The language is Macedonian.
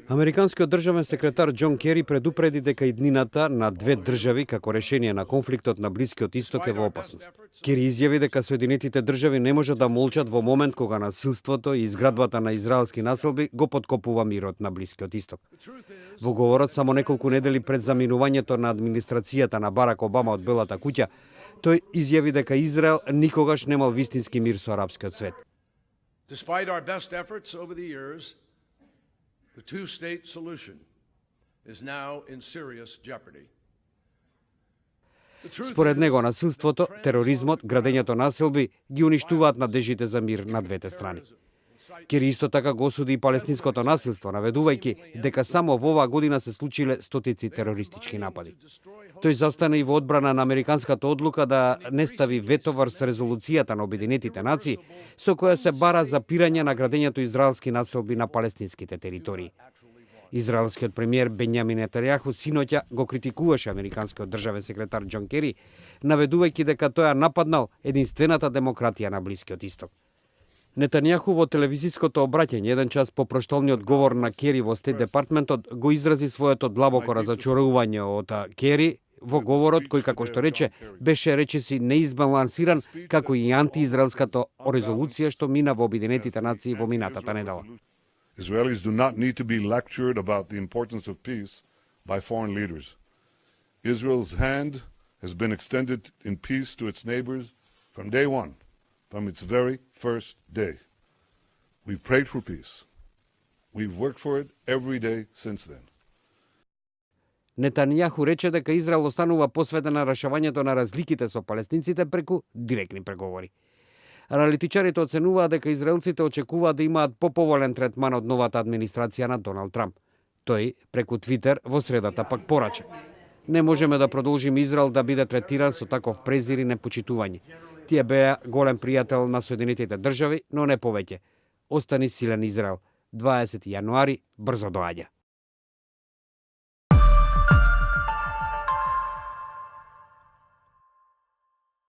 Американскиот државен секретар Џон Кери предупреди дека иднината на две држави како решение на конфликтот на Блискиот Исток е во опасност. Кери изјави дека Соединетите држави не можат да молчат во момент кога насилството и изградбата на израелски населби го поткопува мирот на Блискиот Исток. Во говорот само неколку недели пред заминувањето на администрацијата на Барак Обама од Белата куќа, тој изјави дека Израел никогаш немал вистински мир со арапскиот свет. Despite our best efforts over the years, the two-state solution is now in serious jeopardy. Според него, насилството, тероризмот, градењето населби ги уништуваат надежите за мир на двете страни. Кери исто така го осуди и палестинското насилство, наведувајќи дека само во оваа година се случиле стотици терористички напади. Тој застана и во одбрана на американската одлука да не стави вето врз резолуцијата на Обединетите нации, со која се бара запирање на градењето израелски населби на палестинските територии. Израелскиот премиер Бенјамин Нетањаху синоќа го критикуваше американскиот државен секретар Џон Кери, наведувајќи дека тој ја нападнал единствената демократија на Блискиот Исток. Нетањаху во телевизиското обраќање еден час по проштолниот говор на Кери во Стейт департментот го изрази своето длабоко разочарување од Кери во говорот кој, како што рече, беше речиси неизбалансиран, како и антиизраелската резолуција што мина во Обединетите нации во минатата недела. Israelis do not need to be lectured about the importance of peace by foreign leaders. Israel's hand has been extended in peace to its neighbors from day one, from its very first day. We've prayed for peace. We've worked for it every day since then. Нетањаху рече дека Израел останува посветен на решавањето на разликите со палестинците преку директни преговори. Аналитичарите оценуваат дека израелците очекуваат да имаат поповолен третман од новата администрација на Доналд Трамп. Тој преку Твитер во средата пак порача: "Не можеме да продолжиме Израел да биде третиран со таков презир и непочитување. Тие беа голем пријател на Соединетите држави, но не повеќе. Остани силен Израел. 20 јануари брзо доаѓа."